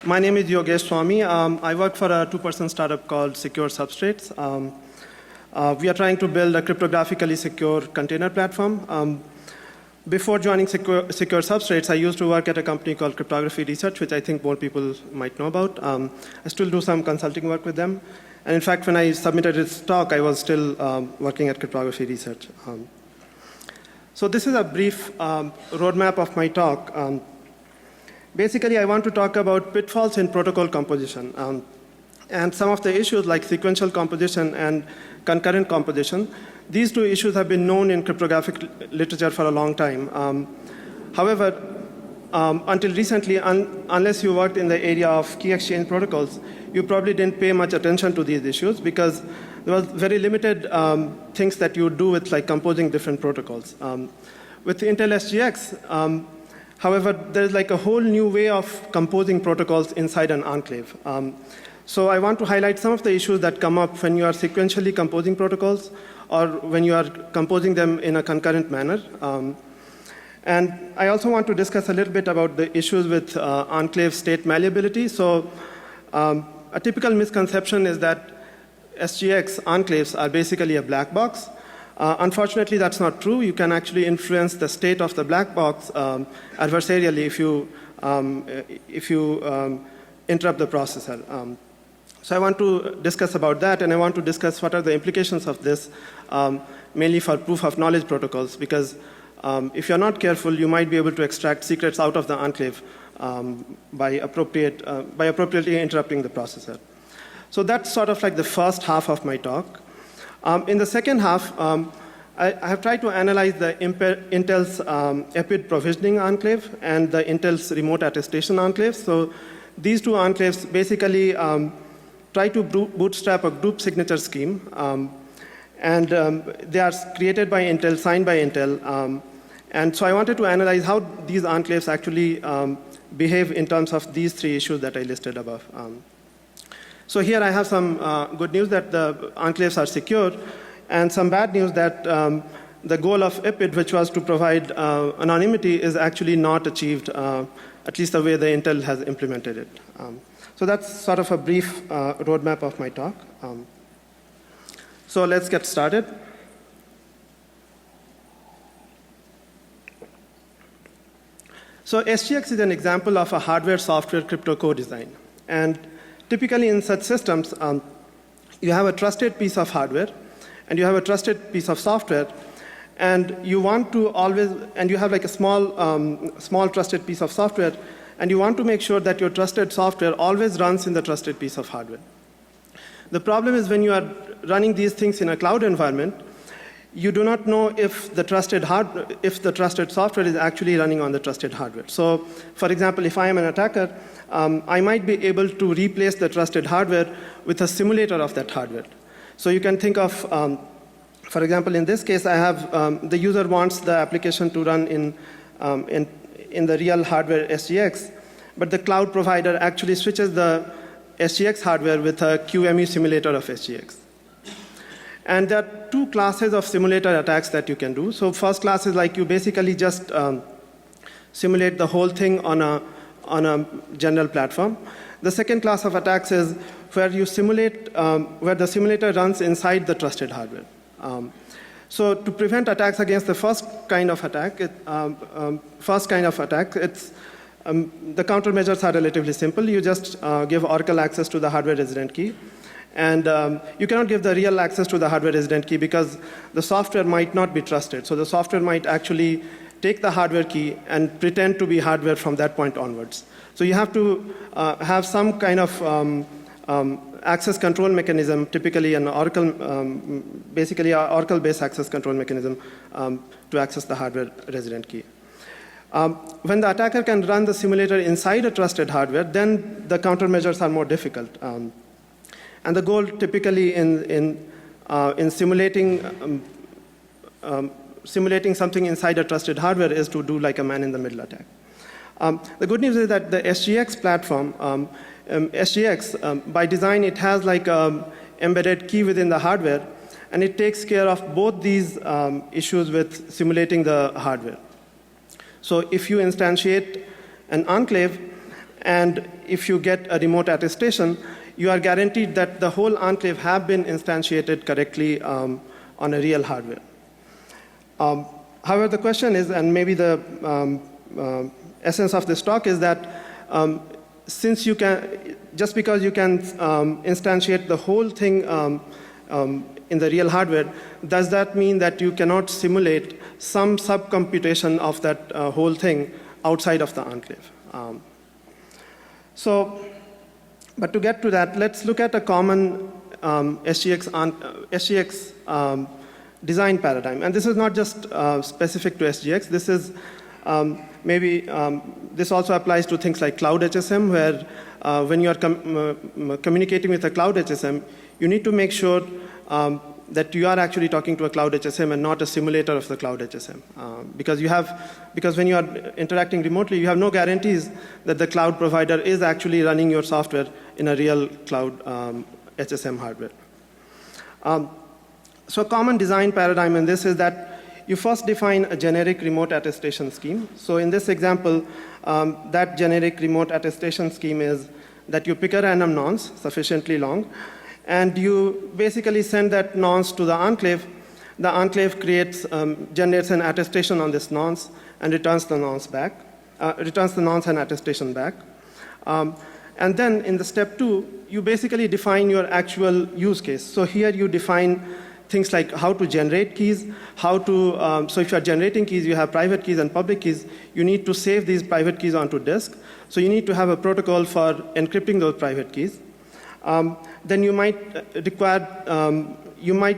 My name is Yogesh Swami. I work for a two-person startup called Secure Substrates. We are trying to build a cryptographically secure container platform. Before joining Secure Substrates, I used to work at a company called Cryptography Research, which I think more people might know about. I still do some consulting work with them. And in fact, when I submitted this talk, I was still working at Cryptography Research. So this is a brief roadmap of my talk. Basically, I want to talk about pitfalls in protocol composition and some of the issues like sequential composition and concurrent composition. These two issues have been known in cryptographic literature for a long time. However, until recently, unless you worked in the area of key exchange protocols, you probably didn't pay much attention to these issues because there was very limited things that you would do with like composing different protocols. With Intel SGX, however, there's like a whole new way of composing protocols inside an enclave. So I want to highlight some of the issues that come up when you are sequentially composing protocols or when you are composing them in a concurrent manner. And I also want to discuss a little bit about the issues with enclave state malleability. So a typical misconception is that SGX enclaves are basically a black box. Unfortunately, that's not true. You can actually influence the state of the black box adversarially if you interrupt the processor. So I want to discuss about that, and I want to discuss what are the implications of this, mainly for proof of knowledge protocols, because if you're not careful, you might be able to extract secrets out of the enclave by appropriately interrupting the processor. So that's sort of like the first half of my talk. In the second half, I have tried to analyze the Intel's EPID provisioning enclave and the Intel's remote attestation enclave. So these two enclaves basically try to bootstrap a group signature scheme. And they are created by Intel, signed by Intel. And so I wanted to analyze how these enclaves actually behave in terms of these three issues that I listed above. So here I have some good news that the enclaves are secure, and some bad news that the goal of EPID, which was to provide anonymity, is actually not achieved, at least the way the Intel has implemented it. So that's sort of a brief roadmap of my talk. So let's get started. So SGX is an example of a hardware-software crypto co-design. And typically in such systems, you have a trusted piece of hardware, and you have a trusted piece of software, and you want to always, and you have like a small trusted piece of software, and you want to make sure that your trusted software always runs in the trusted piece of hardware. The problem is when you are running these things in a cloud environment, you do not know if the trusted software is actually running on the trusted hardware. So, for example, if I am an attacker, I might be able to replace the trusted hardware with a simulator of that hardware. So you can think of, for example, in this case, I have the user wants the application to run in the real hardware SGX, but the cloud provider actually switches the SGX hardware with a QEMU simulator of SGX. And there are two classes of simulator attacks that you can do. So first class is like you basically just simulate the whole thing on a general platform. The second class of attacks is where you simulate, where the simulator runs inside the trusted hardware. So to prevent attacks against the first kind of attack, the countermeasures are relatively simple. You just give Oracle access to the hardware resident key. And you cannot give the real access to the hardware resident key because the software might not be trusted. So the software might actually take the hardware key and pretend to be hardware from that point onwards. So you have to have some kind of access control mechanism, typically an Oracle, basically an Oracle-based access control mechanism to access the hardware resident key. When the attacker can run the simulator inside a trusted hardware, then the countermeasures are more difficult. And the goal typically in simulating something inside a trusted hardware is to do like a man-in-the-middle attack. The good news is that the SGX platform, SGX, by design, it has like an embedded key within the hardware, and it takes care of both these issues with simulating the hardware. So if you instantiate an enclave, And if you get a remote attestation, you are guaranteed that the whole enclave have been instantiated correctly on a real hardware. However, the question is, and maybe the essence of this talk is that since you can, just because you can instantiate the whole thing in the real hardware, does that mean that you cannot simulate some sub-computation of that whole thing outside of the enclave? But to get to that, let's look at a common SGX design paradigm. And this is not just specific to SGX. This is this also applies to things like cloud HSM, where when you are communicating with a cloud HSM, you need to make sure that you are actually talking to a cloud HSM and not a simulator of the cloud HSM. Because when you are interacting remotely, you have no guarantees that the cloud provider is actually running your software in a real cloud HSM hardware. So a common design paradigm in this is that you first define a generic remote attestation scheme. So in this example, that generic remote attestation scheme is that you pick a random nonce, sufficiently long, and you basically send that nonce to the enclave. The enclave generates an attestation on this nonce and returns the nonce back, returns the nonce and attestation back. And then in the step 2, you basically define your actual use case. So here you define things like how to generate keys, so if you're generating keys, you have private keys and public keys. You need to save these private keys onto disk. So you need to have a protocol for encrypting those private keys. Then you might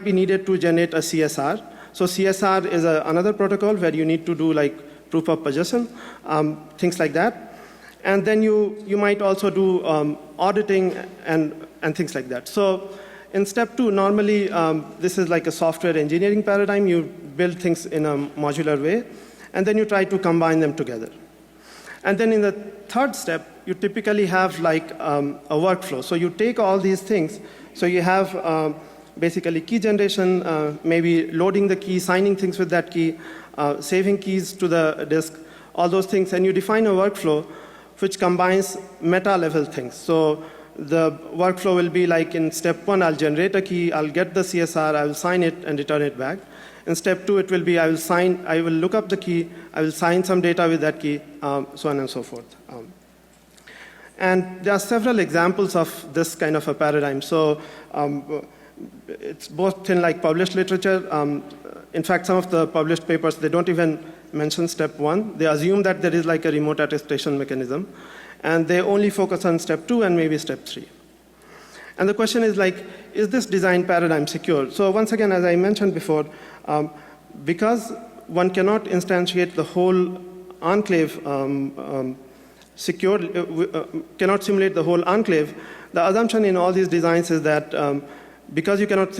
be needed to generate a CSR. So CSR is another protocol where you need to do like proof of possession, things like that. And then you might also do auditing and things like that. So in step 2, normally this is like a software engineering paradigm. You build things in a modular way, and then you try to combine them together. And then in the third step, you typically have like a workflow. So you take all these things. So you have basically key generation, maybe loading the key, signing things with that key, saving keys to the disk, all those things. And you define a workflow which combines meta-level things. So the workflow will be like in step 1, I'll generate a key, I'll get the CSR, I will sign it and return it back. In step 2, it will be I will look up the key, I will sign some data with that key, so on and so forth. And there are several examples of this kind of a paradigm. So it's both in like published literature. In fact, some of the published papers, they don't even mention step 1. They assume that there is like a remote attestation mechanism. And they only focus on step 2 and maybe step 3. And the question is like, is this design paradigm secure? So once again, as I mentioned before, because one cannot instantiate the whole enclave cannot simulate the whole enclave, the assumption in all these designs is that because you cannot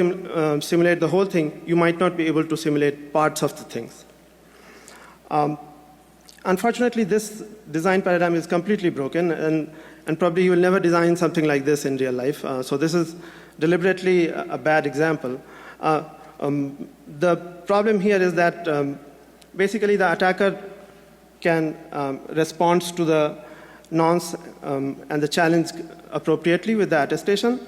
simulate the whole thing, you might not be able to simulate parts of the things. Unfortunately, this design paradigm is completely broken, and probably you will never design something like this in real life. So this is deliberately a bad example. The problem here is that basically the attacker can respond to the nonce and the challenge appropriately with the attestation,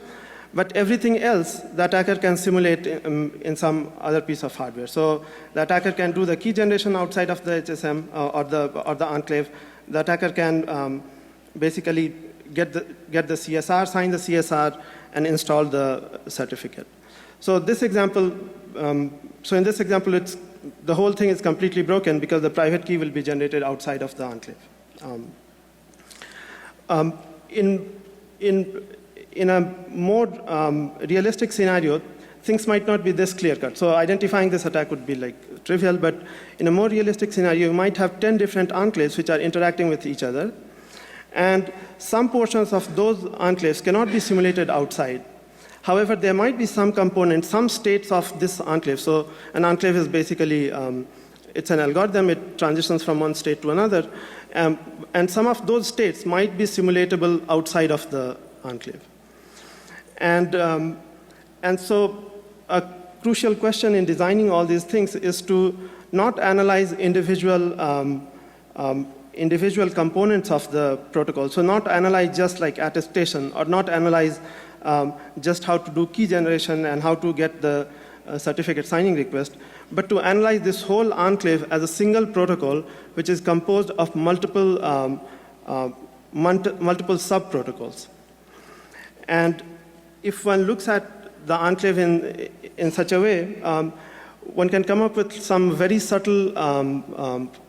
but everything else the attacker can simulate in some other piece of hardware. So the attacker can do the key generation outside of the HSM or the enclave. The attacker can basically get the CSR, sign the CSR, and install the certificate. So this example, so in this example, the whole thing is completely broken because the private key will be generated outside of the enclave. In a more realistic scenario, things might not be this clear-cut. So identifying this attack would be like trivial, but in a more realistic scenario, you might have 10 different enclaves which are interacting with each other. And some portions of those enclaves cannot be simulated outside. However, there might be some components, some states of this enclave. So an enclave is basically, it's an algorithm. It transitions from one state to another. And some of those states might be simulatable outside of the enclave. And so a crucial question in designing all these things is to not analyze individual individual components of the protocol. So not analyze just like attestation, or not analyze just how to do key generation and how to get the certificate signing request, but to analyze this whole enclave as a single protocol, which is composed of multiple sub-protocols. And if one looks at the enclave in such a way, one can come up with some very subtle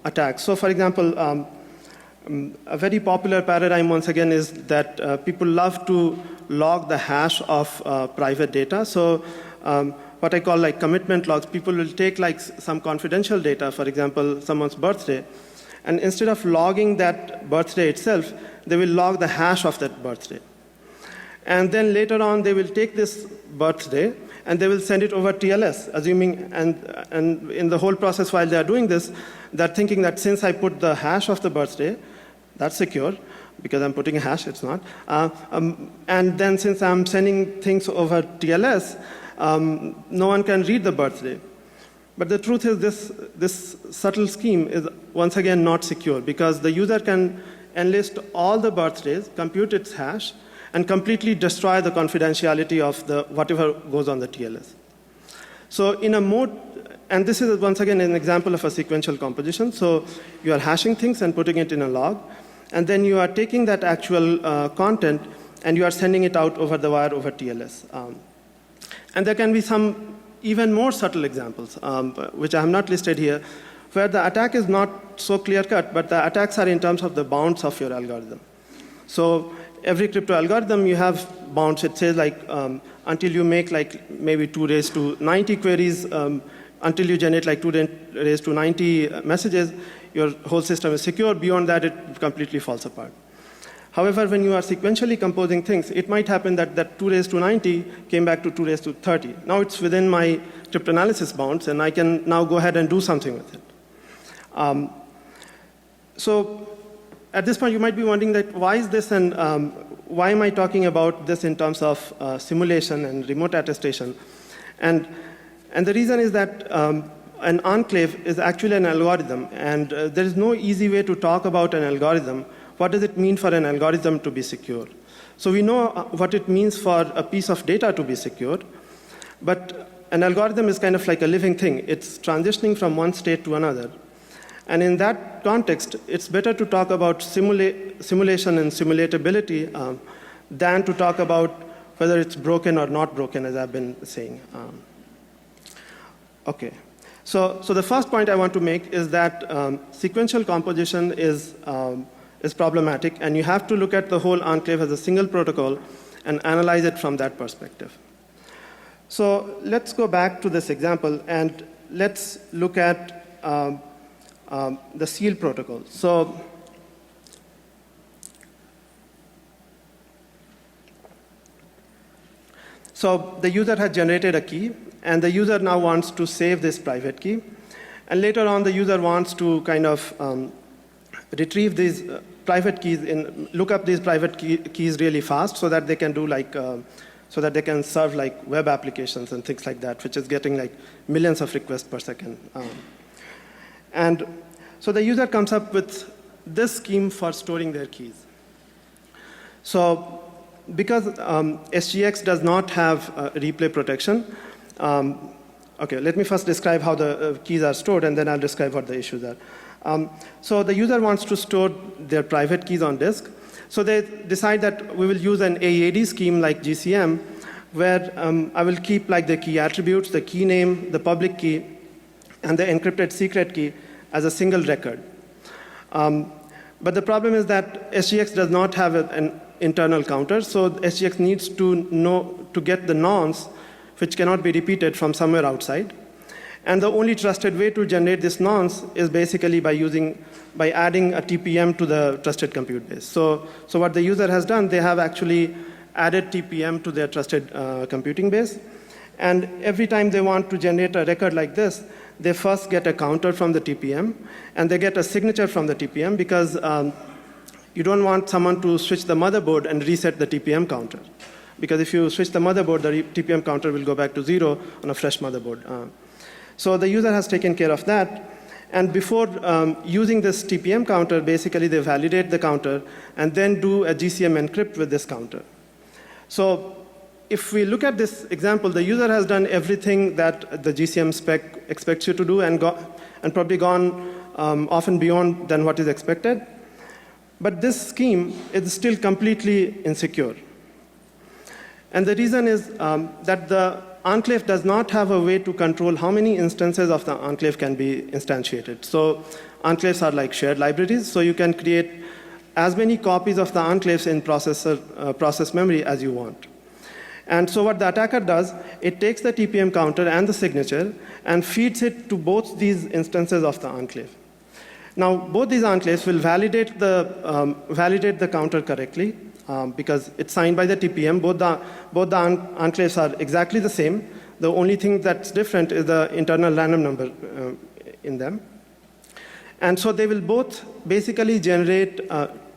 attacks. So for example, a very popular paradigm, once again, is that people love to log the hash of private data. So what I call like commitment logs, people will take like some confidential data, for example, someone's birthday, and instead of logging that birthday itself, they will log the hash of that birthday. And then later on, they will take this birthday and they will send it over TLS, assuming, and in the whole process while they are doing this, they're thinking that since I put the hash of the birthday, that's secure, because I'm putting a hash, it's not. And then since I'm sending things over TLS, no one can read the birthday. But the truth is this subtle scheme is once again not secure, because the user can enlist all the birthdays, compute its hash, and completely destroy the confidentiality of the whatever goes on the TLS. So in a mode, and this is once again an example of a sequential composition. So you are hashing things and putting it in a log, and then you are taking that actual content and you are sending it out over the wire over TLS. And there can be some even more subtle examples, which I have not listed here, where the attack is not so clear-cut, but the attacks are in terms of the bounds of your algorithm. So every crypto algorithm, you have bounds. It says like until you make like maybe 2 raised to 90 queries, until you generate like 2 raised to 90 messages, your whole system is secure. Beyond that, it completely falls apart. However, when you are sequentially composing things, it might happen that that 2 raised to 90 came back to 2 raised to 30. Now it's within my cryptanalysis bounds, and I can now go ahead and do something with it. So at this point, you might be wondering that why is this, and why am I talking about this in terms of simulation and remote attestation? And the reason is that an enclave is actually an algorithm, and there is no easy way to talk about an algorithm. What does it mean for an algorithm to be secure? So we know what it means for a piece of data to be secure, but an algorithm is kind of like a living thing. It's transitioning from one state to another. And in that context, it's better to talk about simulation and simulatability than to talk about whether it's broken or not broken, as I've been saying. Okay. So the first point I want to make is that sequential composition is problematic, and you have to look at the whole enclave as a single protocol and analyze it from that perspective. So let's go back to this example, and let's look at the seal protocol. So the user has generated a key, and the user now wants to save this private key. And later on, the user wants to kind of retrieve these private keys, look up these private keys really fast, so that they can do like, so that they can serve like web applications and things like that, which is getting like millions of requests per second. And so the user comes up with this scheme for storing their keys. So because SGX does not have replay protection, okay, let me first describe how the keys are stored, and then I'll describe what the issues are. So the user wants to store their private keys on disk. So they decide that we will use an AED scheme like GCM, where I will keep like the key attributes, the key name, the public key, and the encrypted secret key as a single record. But the problem is that SGX does not have an internal counter, so SGX needs to get the nonce, which cannot be repeated, from somewhere outside. And the only trusted way to generate this nonce is basically by adding a TPM to the trusted compute base. So what the user has done, they have actually added TPM to their trusted computing base. And every time they want to generate a record like this, they first get a counter from the TPM, and they get a signature from the TPM, because you don't want someone to switch the motherboard and reset the TPM counter. Because if you switch the motherboard, the TPM counter will go back to 0 on a fresh motherboard. So the user has taken care of that. And before using this TPM counter, basically they validate the counter and then do a GCM encrypt with this counter. So if we look at this example, the user has done everything that the GCM spec expects you to do and probably gone often beyond than what is expected. But this scheme is still completely insecure. And the reason is that the enclave does not have a way to control how many instances of the enclave can be instantiated. So enclaves are like shared libraries, so you can create as many copies of the enclaves in process memory as you want. And so what the attacker does, it takes the TPM counter and the signature and feeds it to both these instances of the enclave. Now, both these enclaves will validate the counter correctly because it's signed by the TPM. Both the enclaves are exactly the same. The only thing that's different is the internal random number in them. And so they will both basically generate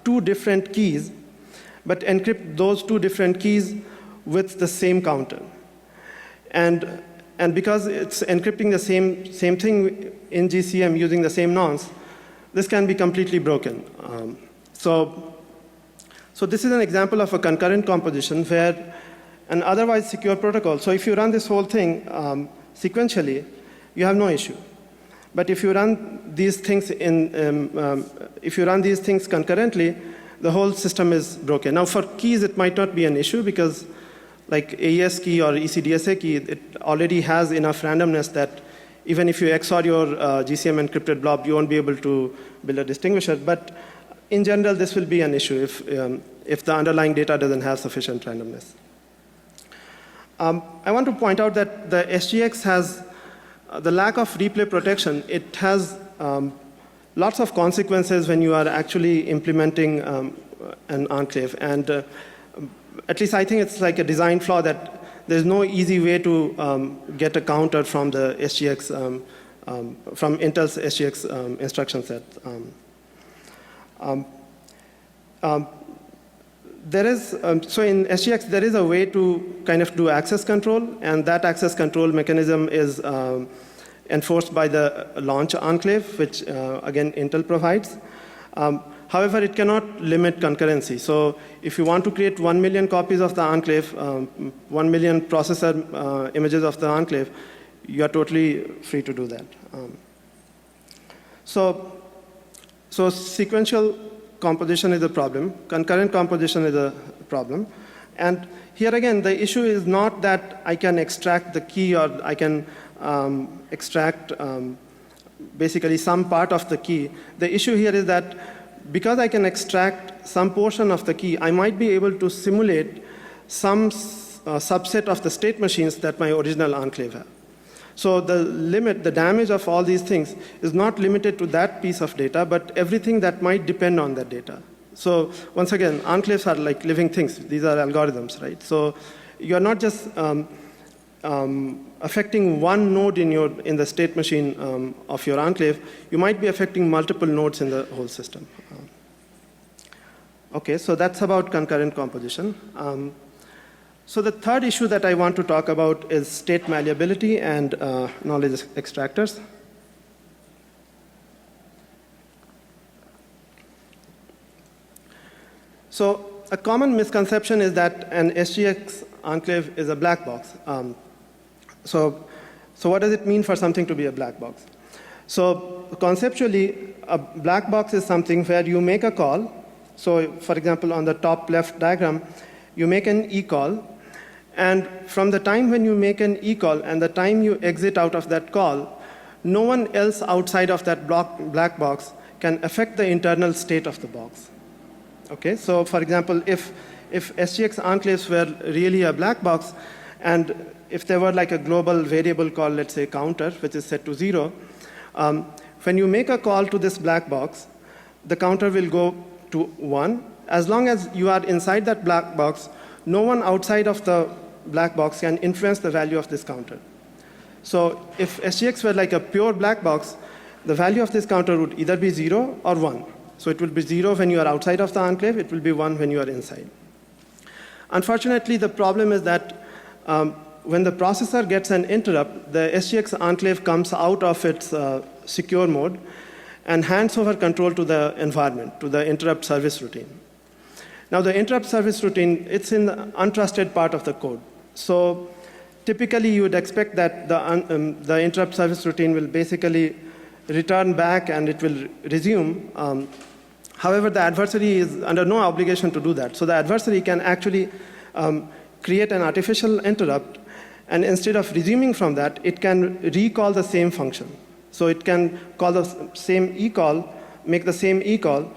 two different keys, but encrypt those two different keys with the same counter. And because it's encrypting the same thing in GCM using the same nonce, this can be completely broken. So this is an example of a concurrent composition where an otherwise secure protocol, so if you run this whole thing sequentially, you have no issue. But if you run these things concurrently, the whole system is broken. Now for keys, it might not be an issue because like AES key or ECDSA key, it already has enough randomness that even if you XOR your GCM encrypted blob, you won't be able to build a distinguisher. But in general, this will be an issue if the underlying data doesn't have sufficient randomness. I want to point out that the SGX has the lack of replay protection. It has lots of consequences when you are actually implementing an enclave. And at least I think it's like a design flaw that there's no easy way to get a counter from the SGX, from Intel's SGX instruction set. So in SGX, there is a way to kind of do access control, and that access control mechanism is enforced by the launch enclave, which again Intel provides. However, it cannot limit concurrency. So if you want to create 1 million copies of the enclave, 1 million processor images of the enclave, you are totally free to do that. So sequential composition is a problem. Concurrent composition is a problem. And here again, the issue is not that I can extract the key or I can extract basically some part of the key. The issue here is that because I can extract some portion of the key, I might be able to simulate some subset of the state machines that my original enclave have. So the damage of all these things is not limited to that piece of data, but everything that might depend on that data. So once again, enclaves are like living things. These are algorithms, right? So you're not just affecting one node in the state machine of your enclave. You might be affecting multiple nodes in the whole system. Okay, so that's about concurrent composition. So the third issue that I want to talk about is state malleability and knowledge extractors. So a common misconception is that an SGX enclave is a black box. So what does it mean for something to be a black box? So conceptually, a black box is something where you make a call. So for example, on the top left diagram, you make an e-call. And from the time when you make an e-call and the time you exit out of that call, no one else outside of that black box can affect the internal state of the box. Okay, so for example, if SGX enclaves were really a black box, and if there were like a global variable called, let's say, counter, which is set to 0, when you make a call to this black box, the counter will go to 1. As long as you are inside that black box, no one outside of the black box can influence the value of this counter. So if SGX were like a pure black box, the value of this counter would either be 0 or 1. So it will be 0 when you are outside of the enclave, it will be 1 when you are inside. Unfortunately, the problem is that when the processor gets an interrupt, the SGX enclave comes out of its secure mode and hands over control to the environment, to the interrupt service routine. Now, the interrupt service routine, it's in the untrusted part of the code. So typically, you would expect that the interrupt service routine will basically return back and it will resume. However, the adversary is under no obligation to do that. So the adversary can actually create an artificial interrupt, and instead of resuming from that, it can recall the same function. So it can call the same eCall, make the same eCall,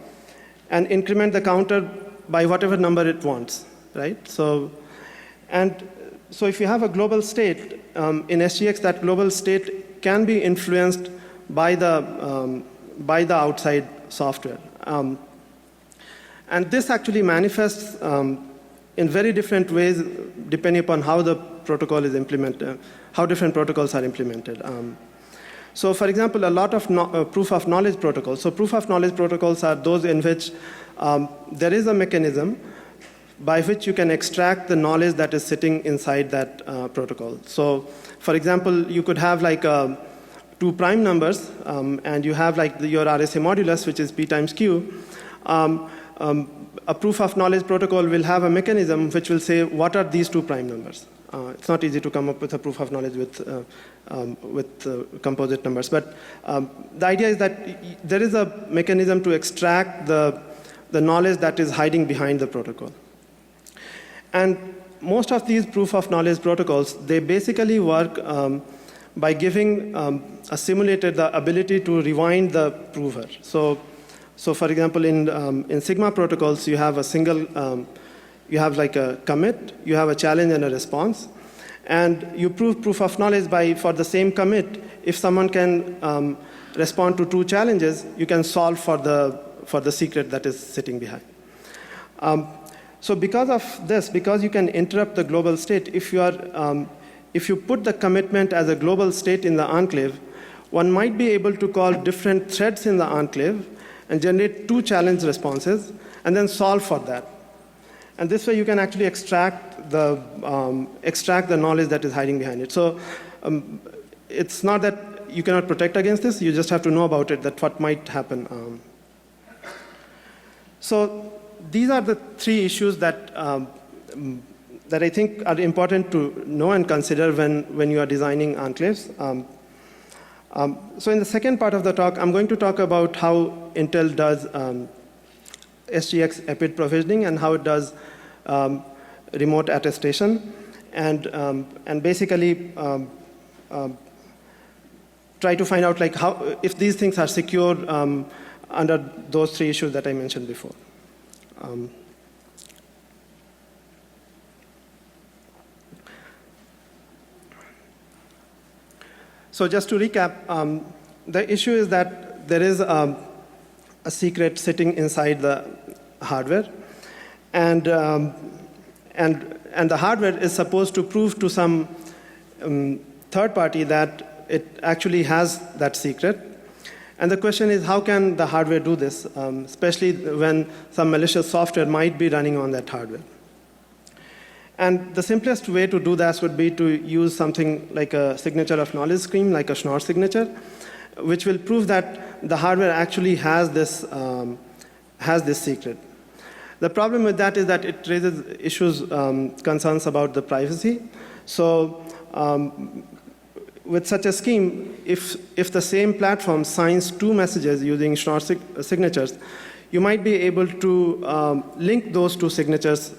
and increment the counter by whatever number it wants, right? So if you have a global state, in SGX, that global state can be influenced by the outside software. And this actually manifests in very different ways depending upon how the protocol is implemented, how different protocols are implemented. So for example, a lot of proof of knowledge protocols. So proof of knowledge protocols are those in which there is a mechanism by which you can extract the knowledge that is sitting inside that protocol. So for example, you could have like two prime numbers, and you have like your RSA modulus, which is P times Q. A proof of knowledge protocol will have a mechanism which will say, what are these two prime numbers? It's not easy to come up with a proof of knowledge with composite numbers. But the idea is that there is a mechanism to extract the knowledge that is hiding behind the protocol. And most of these proof of knowledge protocols, they basically work by giving a simulator the ability to rewind the prover. So for example, in Sigma protocols, you have a single, you have like a commit, you have a challenge and a response, and you prove proof of knowledge by, for the same commit, if someone can respond to two challenges, you can solve for the secret that is sitting behind. So because of this, because you can interrupt the global state, if you put the commitment as a global state in the enclave, one might be able to call different threads in the enclave and generate two challenge responses, and then solve for that. And this way you can actually extract the knowledge that is hiding behind it. So it's not that you cannot protect against this, you just have to know about it, that what might happen. So these are the three issues that I think are important to know and consider when you are designing enclaves. So in the second part of the talk, I'm going to talk about how Intel does SGX EPID provisioning and how it does remote attestation, and basically try to find out like how, if these things are secure under those three issues that I mentioned before. So just to recap, the issue is that there is a secret sitting inside the hardware, and the hardware is supposed to prove to some third party that it actually has that secret. And the question is, how can the hardware do this, especially when some malicious software might be running on that hardware? And the simplest way to do that would be to use something like a signature of knowledge scheme, like a Schnorr signature, which will prove that the hardware actually has this secret. The problem with that is that it raises issues, concerns about the privacy. So with such a scheme, if the same platform signs two messages using Schnorr signatures, you might be able to link those two signatures.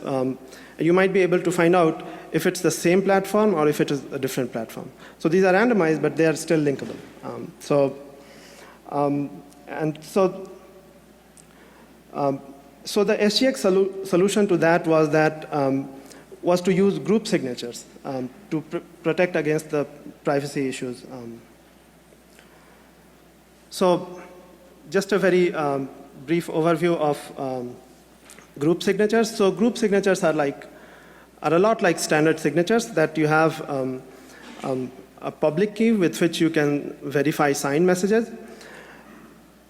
You might be able to find out if it's the same platform or if it is a different platform. So these are randomized, but they are still linkable. So the SGX solution to that was to use group signatures to protect against the privacy issues. So just a very brief overview of group signatures. So group signatures are a lot like standard signatures, that you have a public key with which you can verify signed messages.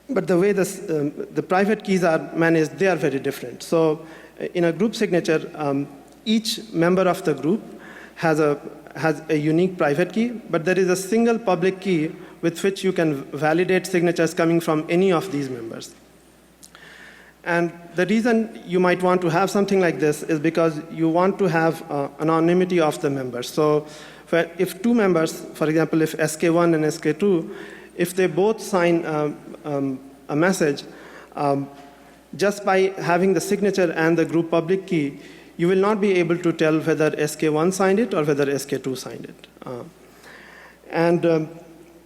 But the way the private keys are managed, they are very different. So in a group signature, each member of the group has has a unique private key, but there is a single public key with which you can validate signatures coming from any of these members. And the reason you might want to have something like this is because you want to have anonymity of the members. So if two members, for example, if SK1 and SK2, if they both sign a message, just by having the signature and the group public key, you will not be able to tell whether SK1 signed it or whether SK2 signed it.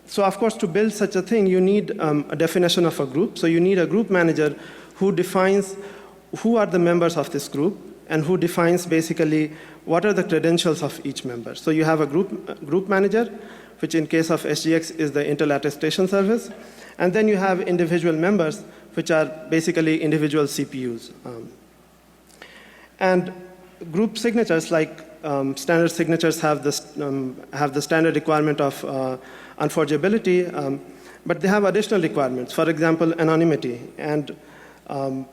So of course, to build such a thing, you need a definition of a group. So you need a group manager who defines who are the members of this group and who defines basically what are the credentials of each member. So you have a group manager, which in case of SGX is the Intel Attestation Service. And then you have individual members, which are basically individual CPUs. And group signatures, like standard signatures, have the standard requirement of unforgeability, but they have additional requirements. For example, anonymity. And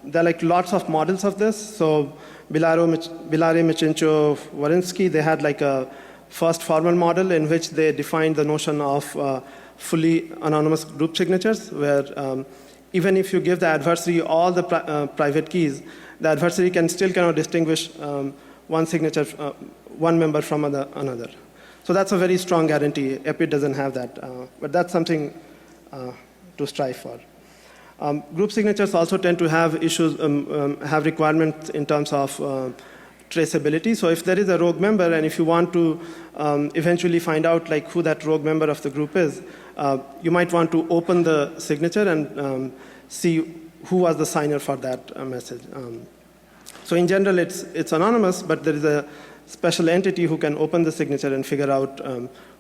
there are like lots of models of this. So Bilare, Michincho, Warinsky, they had like a first formal model in which they defined the notion of fully anonymous group signatures, where even if you give the adversary all the private keys, the adversary can still cannot distinguish one signature, one member from another. So that's a very strong guarantee. EPID doesn't have that, but that's something to strive for. Group signatures also tend to have issues, have requirements in terms of traceability. So if there is a rogue member, and if you want to eventually find out like who that rogue member of the group is, you might want to open the signature and see who was the signer for that message. So in general, it's anonymous, but there is a special entity who can open the signature and figure out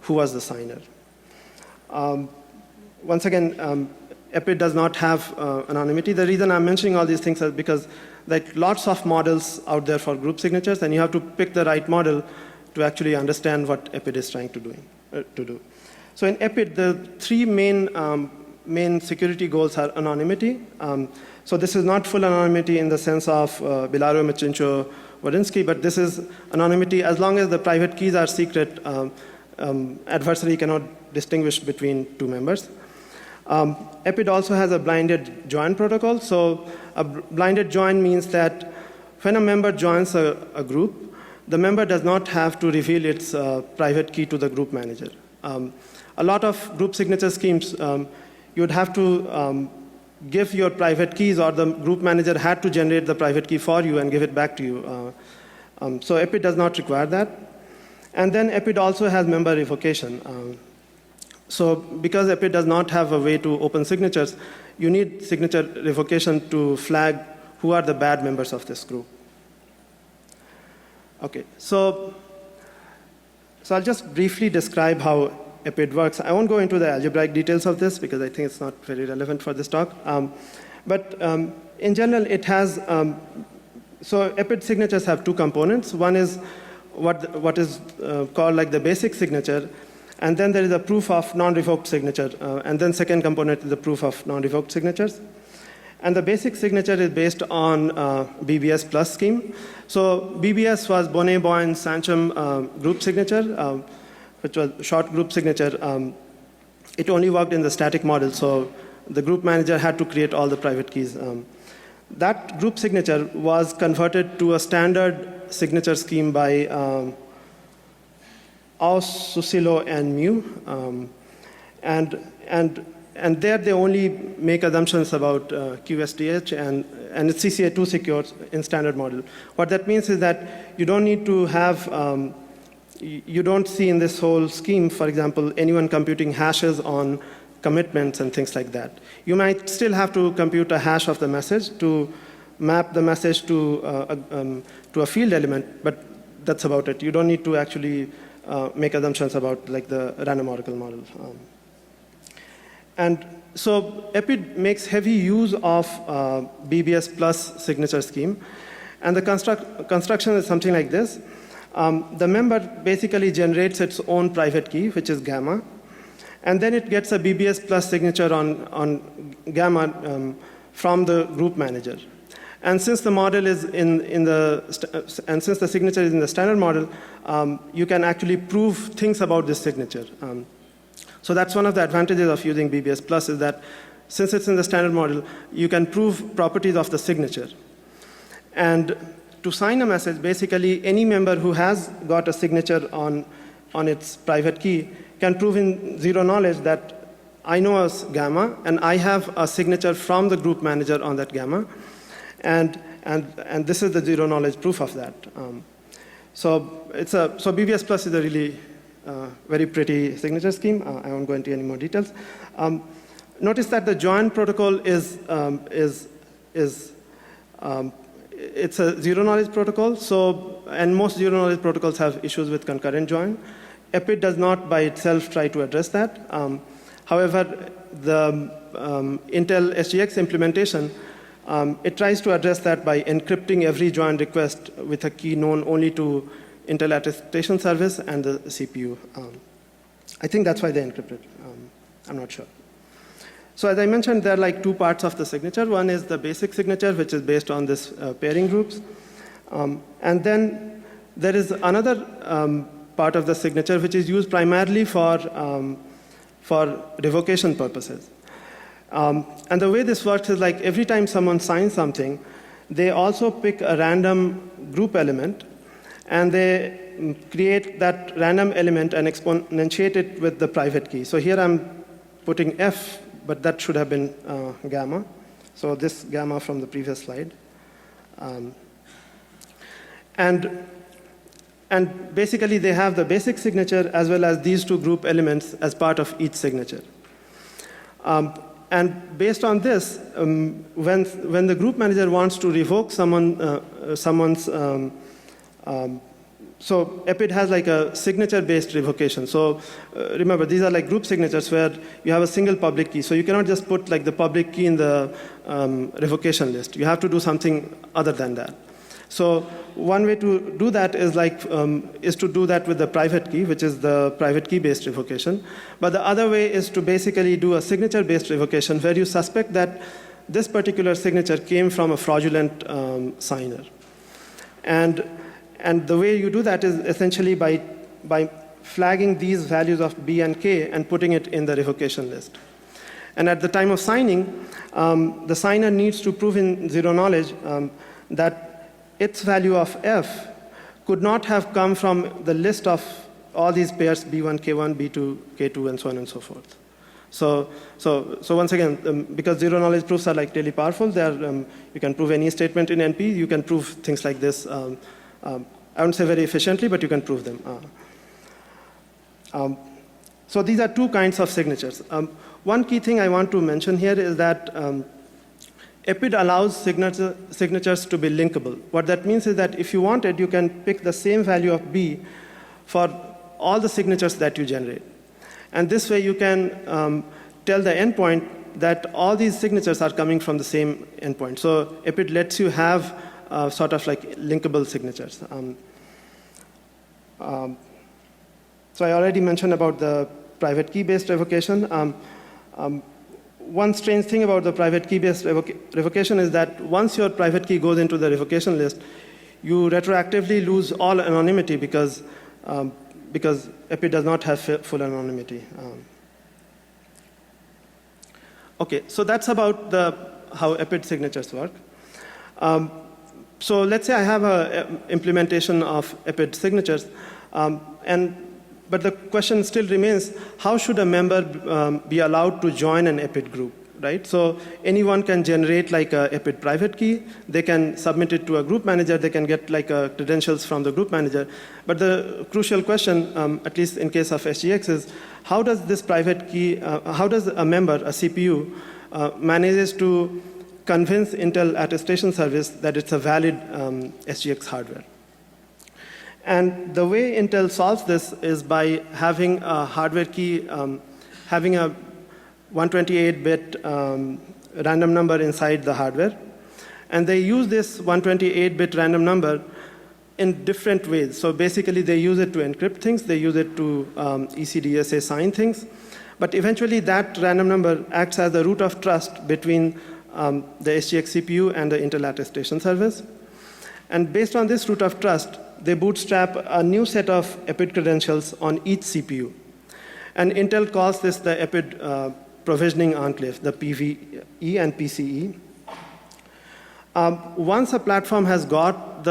who was the signer. Once again, EPID does not have anonymity. The reason I'm mentioning all these things is because like lots of models out there for group signatures, and you have to pick the right model to actually understand what EPID is trying to do. So in EPID, the three main security goals are anonymity. So this is not full anonymity in the sense of Bilare, Michincho, Warinsky, but this is anonymity as long as the private keys are secret, adversary cannot distinguish between two members. EPID also has a blinded join protocol. So a blinded join means that when a member joins a group, the member does not have to reveal its private key to the group manager. A lot of group signature schemes, you would have to give your private keys, or the group manager had to generate the private key for you and give it back to you. So EPID does not require that. And then EPID also has member revocation. So because EPID does not have a way to open signatures, you need signature revocation to flag who are the bad members of this group. Okay, so I'll just briefly describe how EPID works. I won't go into the algebraic details of this because I think it's not very relevant for this talk. But in general, it has, so EPID signatures have two components. One is what is called like the basic signature, and then there is a proof of non-revoked signature. And then second component is the proof of non-revoked signatures. And the basic signature is based on BBS plus scheme. So BBS was Bonnet-Boyne-Sancham group signature, which was short group signature. It only worked in the static model, so the group manager had to create all the private keys. That group signature was converted to a standard signature scheme by Aus, Susilo, and Mu. And there they only make assumptions about QSDH and it's CCA2 secure in standard model. What that means is that you don't need to have, you don't see in this whole scheme, for example, anyone computing hashes on commitments and things like that. You might still have to compute a hash of the message to map the message to a field element, but that's about it. You don't need to actually make assumptions about like the random oracle model. And so EPID makes heavy use of BBS plus signature scheme. And the construction is something like this. The member basically generates its own private key, which is gamma. And then it gets a BBS plus signature on gamma from the group manager. And since the model is and since the signature is in the standard model, you can actually prove things about this signature. So that's one of the advantages of using BBS Plus, is that since it's in the standard model, you can prove properties of the signature. And to sign a message, basically any member who has got a signature on its private key can prove in zero knowledge that I know a gamma, and I have a signature from the group manager on that gamma. And this is the zero knowledge proof of that. So BBS Plus is a really very pretty signature scheme. I won't go into any more details. Notice that the join protocol it's a zero knowledge protocol. And most zero knowledge protocols have issues with concurrent join. EPID does not by itself try to address that. However, the Intel SGX implementation, it tries to address that by encrypting every join request with a key known only to Intel Attestation Service and the CPU. I think that's why they encrypt it. I'm not sure. So as I mentioned, there are like two parts of the signature. One is the basic signature, which is based on this pairing groups. And then there is another part of the signature, which is used primarily for revocation purposes. And the way this works is like every time someone signs something, they also pick a random group element, and they create that random element and exponentiate it with the private key. So here I'm putting F, but that should have been gamma. So this gamma from the previous slide. And basically they have the basic signature as well as these two group elements as part of each signature. And based on this, when the group manager wants to revoke someone's, so EPID has like a signature-based revocation. So remember, these are like group signatures where you have a single public key. So you cannot just put like the public key in the revocation list. You have to do something other than that. So one way to do that is to do that with the private key, which is the private key-based revocation. But the other way is to basically do a signature-based revocation where you suspect that this particular signature came from a fraudulent signer. And the way you do that is essentially by flagging these values of B and K and putting it in the revocation list. And at the time of signing, the signer needs to prove in zero knowledge that its value of F could not have come from the list of all these pairs B1, K1, B2, K2, and so on and so forth. So once again, because zero knowledge proofs are like really powerful, you can prove any statement in NP. You can prove things like this. I wouldn't say very efficiently, but you can prove them. So these are two kinds of signatures. One key thing I want to mention here is that EPID allows signatures to be linkable. What that means is that if you wanted, you can pick the same value of B for all the signatures that you generate. And this way you can tell the endpoint that all these signatures are coming from the same endpoint. So EPID lets you have sort of like linkable signatures. So I already mentioned about the private key-based revocation. One strange thing about the private key-based revocation is that once your private key goes into the revocation list, you retroactively lose all anonymity because EPID does not have full anonymity. Okay, so that's about how EPID signatures work. So let's say I have an implementation of EPID signatures, but the question still remains, how should a member be allowed to join an EPID group, right? So anyone can generate like a EPID private key. They can submit it to a group manager. They can get like credentials from the group manager. But the crucial question, at least in case of SGX, is how does this private key, how does a member, a CPU, manages to convince Intel Attestation Service that it's a valid SGX hardware? And the way Intel solves this is by having a hardware key, having a 128-bit random number inside the hardware. And they use this 128-bit random number in different ways. So basically, they use it to encrypt things. They use it to ECDSA sign things. But eventually, that random number acts as the root of trust between the SGX CPU, and the Intel Attestation Service. And based on this root of trust, they bootstrap a new set of EPID credentials on each CPU. And Intel calls this the EPID provisioning enclave, the PVE and PCE. Once a platform has got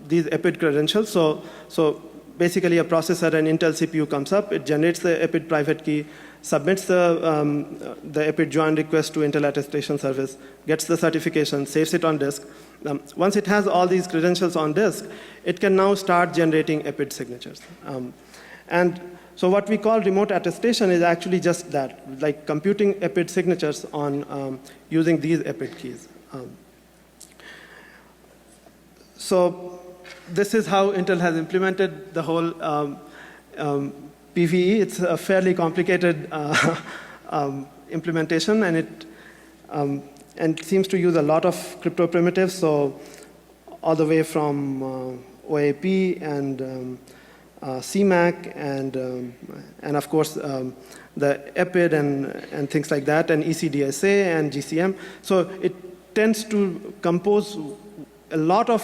these EPID credentials, so basically a processor, an Intel CPU comes up, it generates the EPID private key, submits the EPID join request to Intel Attestation Service, gets the certification, saves it on disk. Once it has all these credentials on disk, it can now start generating EPID signatures. And so what we call remote attestation is actually just that, like computing EPID signatures on using these EPID keys. So this is how Intel has implemented the whole PVE. It's a fairly complicated implementation, and it seems to use a lot of crypto primitives, so all the way from OAP and CMAC and of course the EPID and things like that, and ECDSA and GCM. So it tends to compose a lot of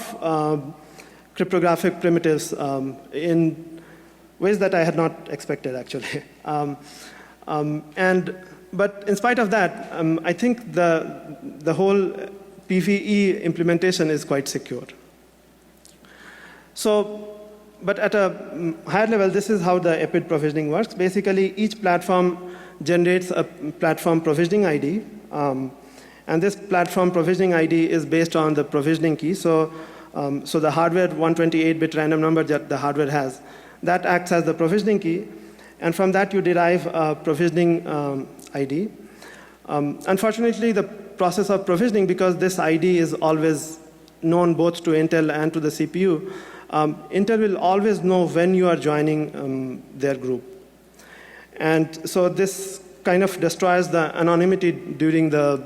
cryptographic primitives in ways that I had not expected, actually. But in spite of that, I think the whole PVE implementation is quite secure. So, but at a higher level, this is how the EPID provisioning works. Basically, each platform generates a platform provisioning ID. And this platform provisioning ID is based on the provisioning key. So the hardware 128-bit random number that the hardware has, that acts as the provisioning key. And from that, you derive a provisioning ID. Unfortunately, the process of provisioning, because this ID is always known both to Intel and to the CPU, Intel will always know when you are joining their group. And so this kind of destroys the anonymity during the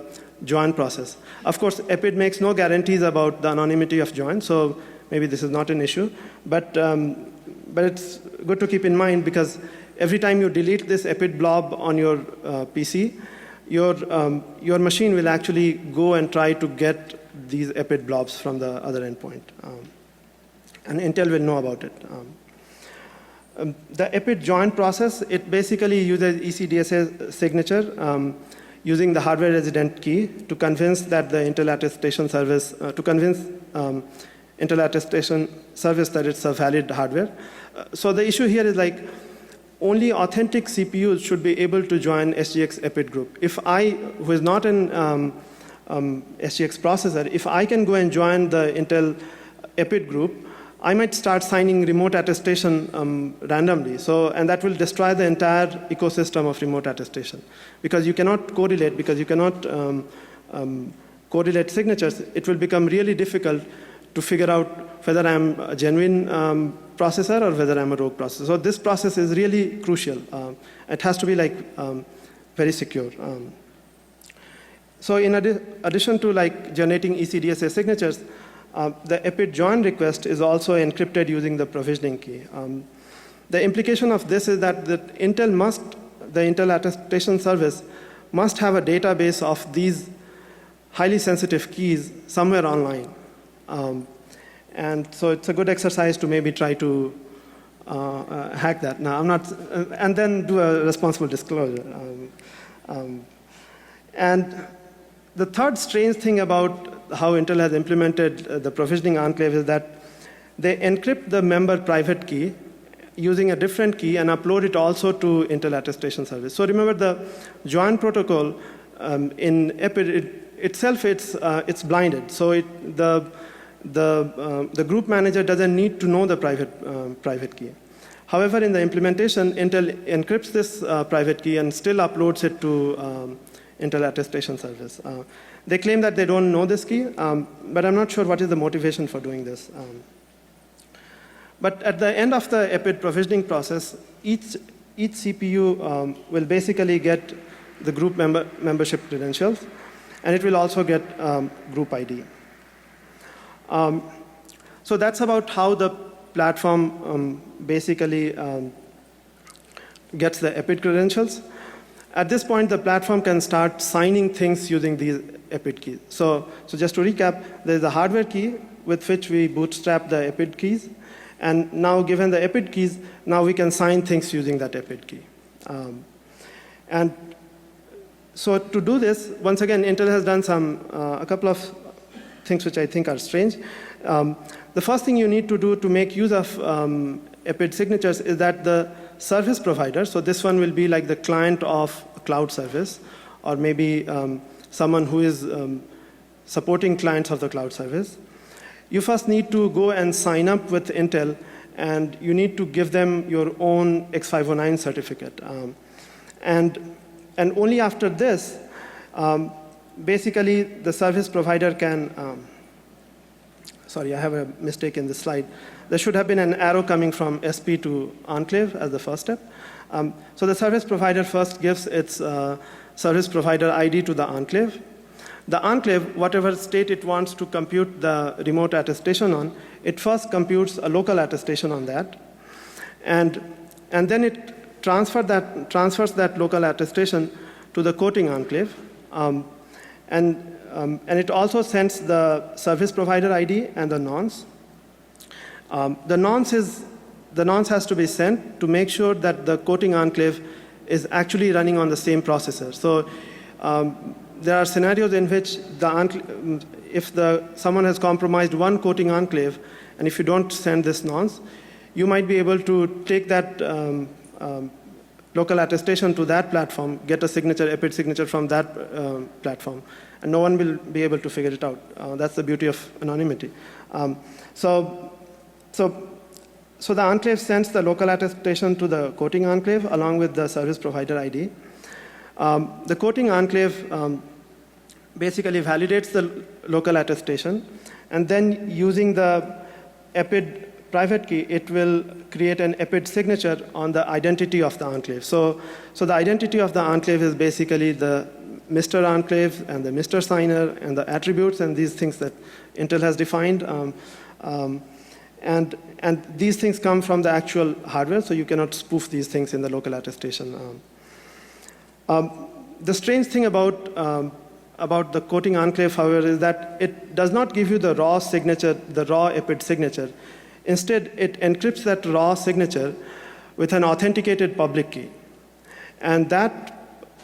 join process. Of course, EPID makes no guarantees about the anonymity of join, so maybe this is not an issue. But it's good to keep in mind, because every time you delete this EPID blob on your PC, your machine will actually go and try to get these EPID blobs from the other endpoint. And Intel will know about it. The EPID join process, it basically uses ECDSA signature using the hardware resident key to convince that the Intel Attestation Service, Intel Attestation Service that it's a valid hardware. So the issue here is like, only authentic CPUs should be able to join SGX EPID group. If I, who is not an SGX processor, if I can go and join the Intel EPID group, I might start signing remote attestation randomly. So, and that will destroy the entire ecosystem of remote attestation. Because you cannot correlate, because you cannot correlate signatures, it will become really difficult to figure out whether I'm a genuine processor or whether I'm a rogue processor. So this process is really crucial. It has to be like very secure. So in addition to like generating ECDSA signatures, the EPID join request is also encrypted using the provisioning key. The implication of this is that the Intel Attestation Service must have a database of these highly sensitive keys somewhere online. And so it's a good exercise to maybe try to hack that. Now, I'm not, and then do a responsible disclosure. And the third strange thing about how Intel has implemented the provisioning enclave is that they encrypt the member private key using a different key and upload it also to Intel Attestation Service. So remember, the join protocol in EPID itself, it's blinded. So the group manager doesn't need to know the private key. However, in the implementation, Intel encrypts this private key and still uploads it to Intel Attestation Service. They claim that they don't know this key, but I'm not sure what is the motivation for doing this. But at the end of the EPID provisioning process, each CPU will basically get the group membership credentials, and it will also get group ID. So that's about how the platform basically gets the EPID credentials. At this point, the platform can start signing things using these EPID keys. So just to recap, there's a hardware key with which we bootstrap the EPID keys. And now, given the EPID keys, now we can sign things using that EPID key. And so to do this, once again, Intel has done a couple of things which I think are strange. The first thing you need to do to make use of EPID signatures is that the service provider, so this one will be like the client of a cloud service, or maybe someone who is supporting clients of the cloud service. You first need to go and sign up with Intel, and you need to give them your own X509 certificate. And only after this, basically the service provider can, sorry, I have a mistake in this slide. There should have been an arrow coming from SP to Enclave as the first step. So the service provider first gives its service provider ID to the Enclave. The Enclave, whatever state it wants to compute the remote attestation on, it first computes a local attestation on that. And then it transfers that local attestation to the quoting Enclave. And it also sends the service provider ID and the nonce. The nonce has to be sent to make sure that the quoting Enclave is actually running on the same processor. So there are scenarios in which if someone has compromised one quoting Enclave, and if you don't send this nonce, you might be able to take that local attestation to that platform, get a signature, EPID signature from that platform, and no one will be able to figure it out. That's the beauty of anonymity. So the Enclave sends the local attestation to the quoting Enclave along with the service provider ID. The quoting Enclave basically validates the local attestation, and then using the EPID private key, it will create an EPID signature on the identity of the Enclave. So the identity of the Enclave is basically the Mr. Enclave and the Mr. Signer and the attributes and these things that Intel has defined. And these things come from the actual hardware, so you cannot spoof these things in the local attestation. The strange thing about the quoting Enclave, however, is that it does not give you the raw signature, the raw EPID signature. Instead, it encrypts that raw signature with an authenticated public key. And the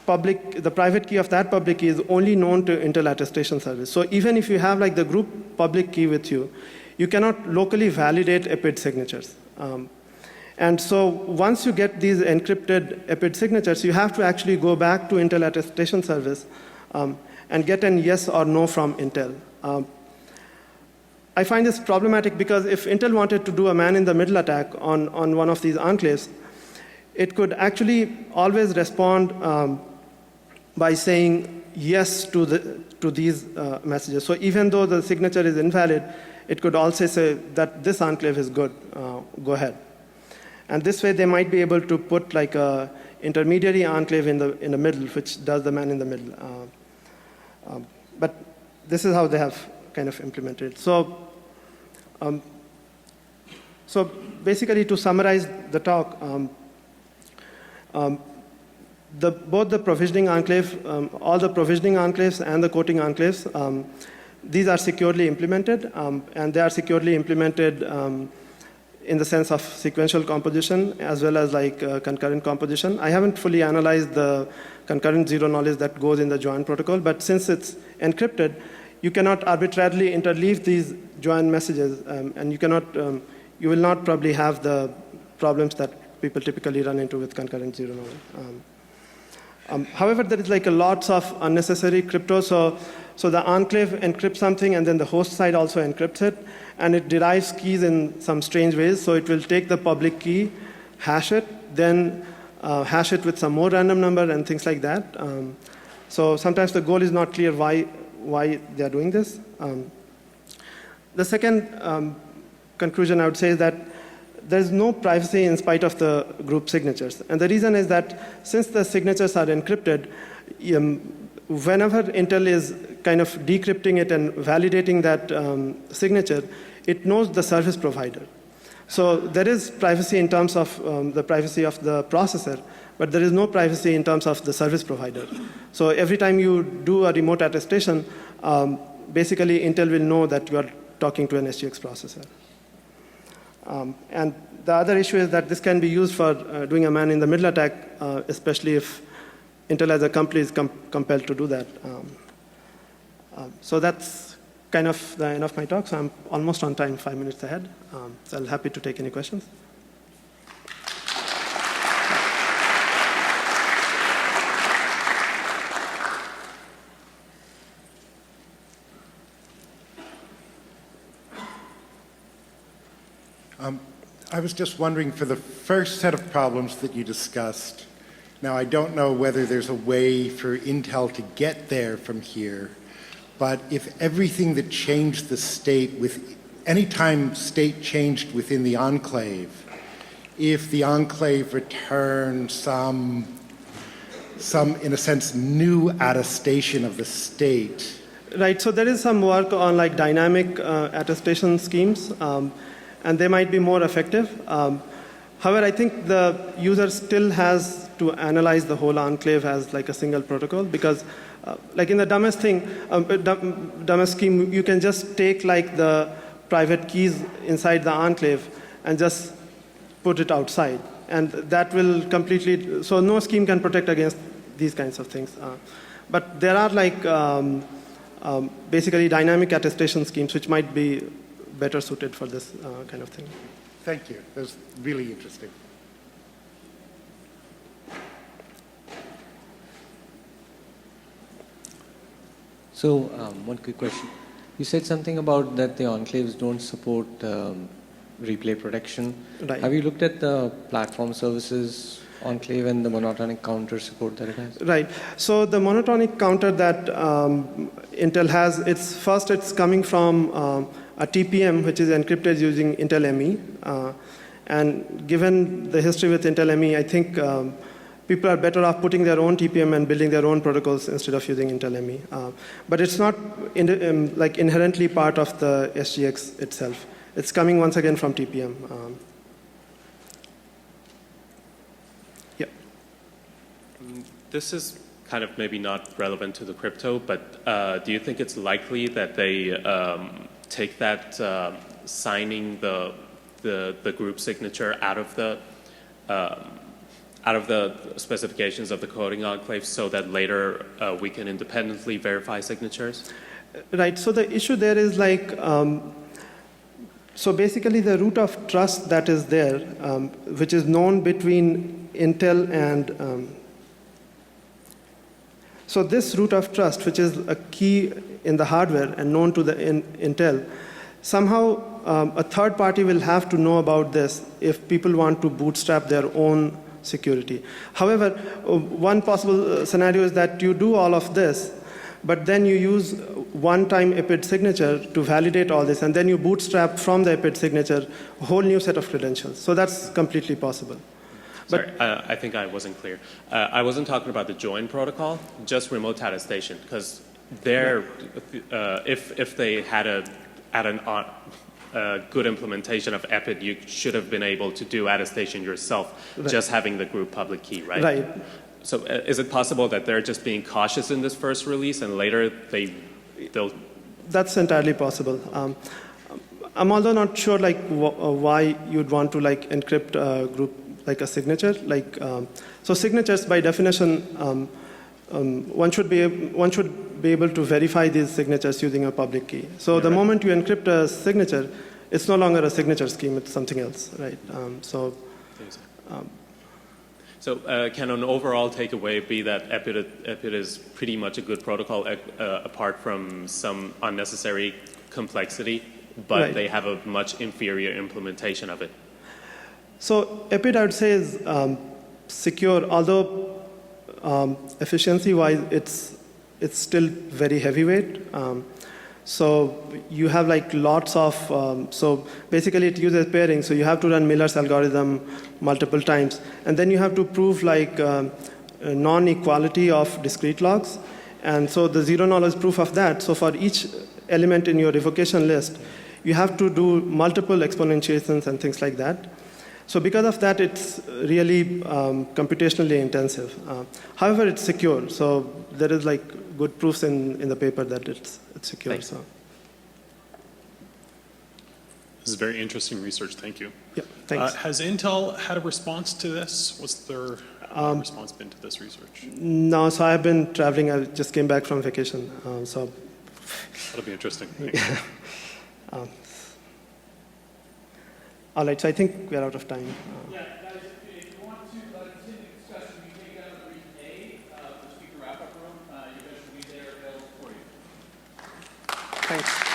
private key of that public key is only known to Intel Attestation Service. So even if you have like the group public key with you, you cannot locally validate EPID signatures. And so once you get these encrypted EPID signatures, you have to actually go back to Intel Attestation Service and get an yes or no from Intel. I find this problematic because if Intel wanted to do a man-in-the-middle attack on one of these enclaves, it could actually always respond by saying yes to these messages. So even though the signature is invalid, it could also say that this enclave is good, go ahead. And this way they might be able to put like a intermediary enclave in the middle, which does the man-in-the-middle. But this is how they have kind of implemented. So basically, to summarize the talk, both the provisioning enclave, all the provisioning enclaves and the quoting enclaves, these are securely implemented, and they are securely implemented in the sense of sequential composition as well as like concurrent composition. I haven't fully analyzed the concurrent zero knowledge that goes in the join protocol, but since it's encrypted, you cannot arbitrarily interleave these join messages, and you will not probably have the problems that people typically run into with concurrent zero knowledge. However, there is like a lots of unnecessary crypto. So the enclave encrypts something, and then the host side also encrypts it, and it derives keys in some strange ways. So it will take the public key, hash it, then hash it with some more random number and things like that. So sometimes the goal is not clear why they are doing this. The second conclusion I would say is that there's no privacy in spite of the group signatures. And the reason is that since the signatures are encrypted, whenever Intel is kind of decrypting it and validating that signature, it knows the service provider. So there is privacy in terms of the privacy of the processor, but there is no privacy in terms of the service provider. So every time you do a remote attestation, basically Intel will know that you are talking to an SGX processor. And the other issue is that this can be used for doing a man-in-the-middle attack, especially if Intel as a company is compelled to do that. So that's kind of the end of my talk. So I'm almost on time, 5 minutes ahead. So I'm happy to take any questions. I was just wondering, for the first set of problems that you discussed, now I don't know whether there's a way for Intel to get there from here, but if everything that changed the state, any time state changed within the enclave, if the enclave returned some in a sense, new attestation of the state. Right, so there is some work on like dynamic attestation schemes. And they might be more effective. However, I think the user still has to analyze the whole enclave as like a single protocol, because like in the dumbest scheme, you can just take like the private keys inside the enclave and just put it outside. And that will completely, so no scheme can protect against these kinds of things. But there are like basically dynamic attestation schemes which might be better suited for this kind of thing. Thank you. That was really interesting. So one quick question. You said something about that the enclaves don't support replay protection. Right. Have you looked at the platform services enclave and the monotonic counter support that it has? Right. So the monotonic counter that Intel has, it's coming from a TPM, which is encrypted using Intel ME. And given the history with Intel ME, I think people are better off putting their own TPM and building their own protocols instead of using Intel ME. But it's not like inherently part of the SGX itself. It's coming once again from TPM. Yeah. This is kind of maybe not relevant to the crypto, but do you think it's likely that they take that signing the group signature out of the specifications of the coding enclave so that later we can independently verify signatures? Right. So the issue there is like, so basically the root of trust that is there, which is known between Intel and so this root of trust, which is a key in the hardware and known to the Intel, somehow a third party will have to know about this if people want to bootstrap their own security. However, one possible scenario is that you do all of this, but then you use one-time EPID signature to validate all this, and then you bootstrap from the EPID signature a whole new set of credentials. So that's completely possible. Sorry, I think I wasn't clear. I wasn't talking about the join protocol, just remote attestation, because there, if they had a good implementation of EPID, you should have been able to do attestation yourself, right, just having the group public key, right? Right. So is it possible that they're just being cautious in this first release and later they'll... That's entirely possible. I'm although not sure like why you'd want to like encrypt a group like a signature. Like so signatures by definition, one should be able to verify these signatures using a public key. So yeah, the moment you encrypt a signature, it's no longer a signature scheme, it's something else, right? So can an overall takeaway be that EPID is pretty much a good protocol apart from some unnecessary complexity, but right, they have a much inferior implementation of it? So EPID, I would say, is secure, although efficiency-wise, it's still very heavyweight. So you have like lots of, so basically it uses pairing, so you have to run Miller's algorithm multiple times. And then you have to prove like non-equality of discrete logs. And so the zero-knowledge proof of that, so for each element in your revocation list, you have to do multiple exponentiations and things like that. So because of that, it's really computationally intensive. However, it's secure. So there is like good proofs in the paper that it's secure. Thanks. So This is very interesting research. Thank you. yeah, thanks. Has Intel had a response to this? What's their response been to this research? No, so I've been traveling. I just came back from vacation. So That'll be interesting. all right, so I think we're out of time. Yeah, guys, if you want to continue the discussion, we take down the brief A, the speaker wrap-up room. You guys will be there available for you. Thanks.